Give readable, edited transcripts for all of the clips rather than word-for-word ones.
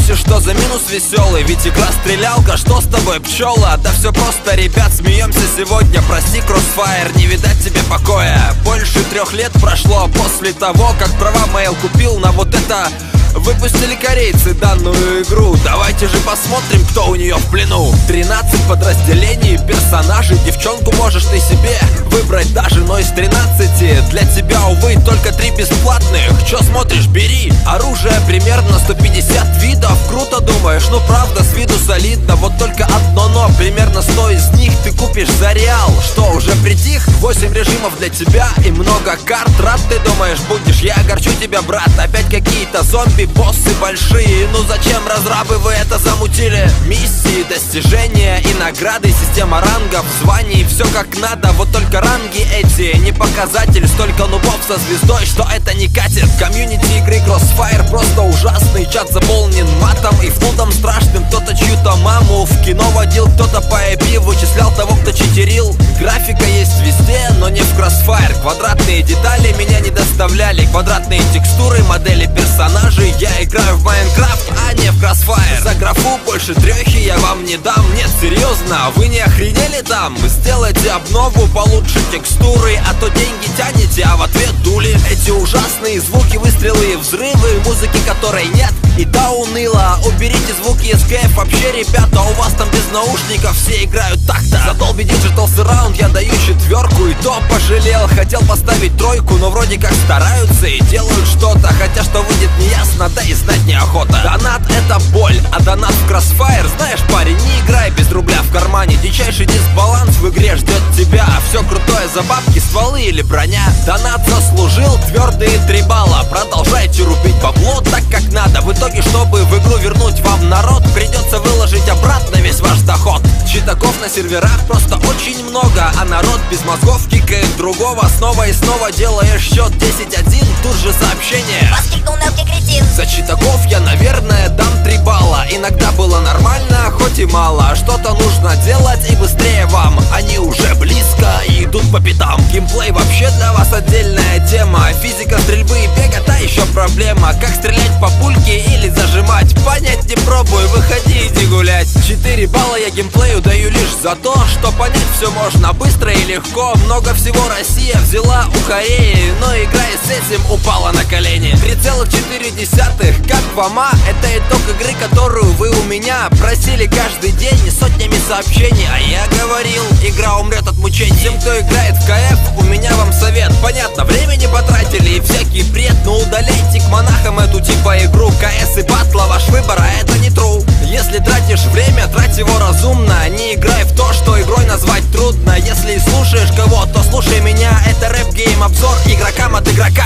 спросишь, что за минус веселый? Ведь игра стрелялка, что с тобой, пчела? Да все просто, ребят, смеемся сегодня. Прости, Crossfire, не видать тебе покоя. Больше 3 лет прошло после того, как права Mail купил на вот это. Выпустили корейцы данную игру. Давайте же посмотрим, кто у нее в плену. 13 подразделений, персонажей. Девчонку можешь ты себе выбрать даже, но из 13 для тебя, увы, только 3 бесплатных. Чё смотришь, бери. Оружие примерно 150 видов. Круто, думаешь? Ну правда, с виду солидно. Вот только одно но. Примерно 100 из них ты купишь за реал. Что, уже притих? 8 режимов для тебя и много карт. Рад ты думаешь будешь? Я огорчу тебя, брат. Опять какие-то зомби, боссы большие. Ну зачем, разрабы, вы это замутили? Миссии, достижения и награды, система рангов, званий, все как надо. Вот только ранги эти не показатель. Столько нубов со звездой, что это не катит. Комьюнити игры Crossfire просто ужасный. Чат заполнен матом и флудом страшным. Кто-то чью-то маму в кино водил, кто-то по IP вычислял того, кто читерил. Графика есть везде, но не в Crossfire. Квадратные детали меня не доставляли. Квадратные текстуры, модели персонажей. Я играю в Майнкрафт, а не в Crossfire. За графу больше трёхи я вам не дам. Нет, серьезно, вы не охренели там? Сделайте обнову, получше текстуры, а то деньги тянете, а в ответ дули. Эти ужасные звуки, выстрелы и взрывы, музыки которой нет, и да уныло. Уберите звуки SKF, вообще, ребята, у вас там без наушников все играют так-то. За Dolby Digital Surround я даю 4, и то пожалел. Хотел поставить 3, но вроде как стараются и делают что-то, хотя что выйдет не ясно, да и знать неохота. Донат — это боль, а донат в Crossfire, знаешь, парень, не играй без рубля в кармане. Дичайший дисбаланс в игре ждет тебя. Все крутое за бабки, стволы или броня. Донат заслужил твердые 3 балла. Продолжайте рубить бабло так, как надо. В итоге, чтобы в игру вернуть вам народ, придется выложить обратно весь ваш доход. Читаков на серверах просто очень много, а народ без мозгов кикает другого. Снова и снова делаешь счет 10-1, тут же сообщение: воскликнул мелкий кретин. за читаков я, наверное, дам 3 балла. Иногда было нормально, хоть и мало. Что-то нужно делать и быстрее вам. Они уже близко и идут по пятам. Геймплей вообще для вас отдельная тема. Физика стрельбы и бега — та еще проблема. Как стрелять по пульке или зажимать, понять не пробуй, выходи, иди гулять. 4 балла я геймплею даю лишь за то, что понять все можно быстро и легко. Много всего Россия взяла у Кореи, но играя с этим упала на колени. 3,4, как вам, это итог игры, которую вы у меня просили каждый день и сотнями сообщений. А я говорил, игра умрет от мучений. Всем, кто играет в КФ, у меня вам совет. Понятно, времени потратили и всякий бред, но удаляйте к монахам эту типа игру. КС и батла — ваш выбор, а это не true. Если тратишь время, трать его разумно. Не играй в то, что игрой назвать трудно. Если и слушаешь кого, то слушай меня. Это рэп-гейм, обзор игрокам от игрока.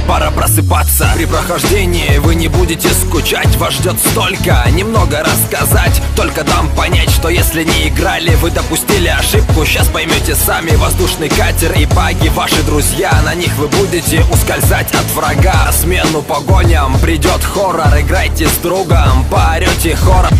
Пора просыпаться. При прохождении вы не будете скучать. Вас ждет столько, немного рассказать. Только дам понять, что если не играли, вы допустили ошибку. Сейчас поймете сами. Воздушный катер и баги — ваши друзья. На них вы будете ускользать от врага. На смену погоням придет хоррор. Играйте с другом, поорете хором.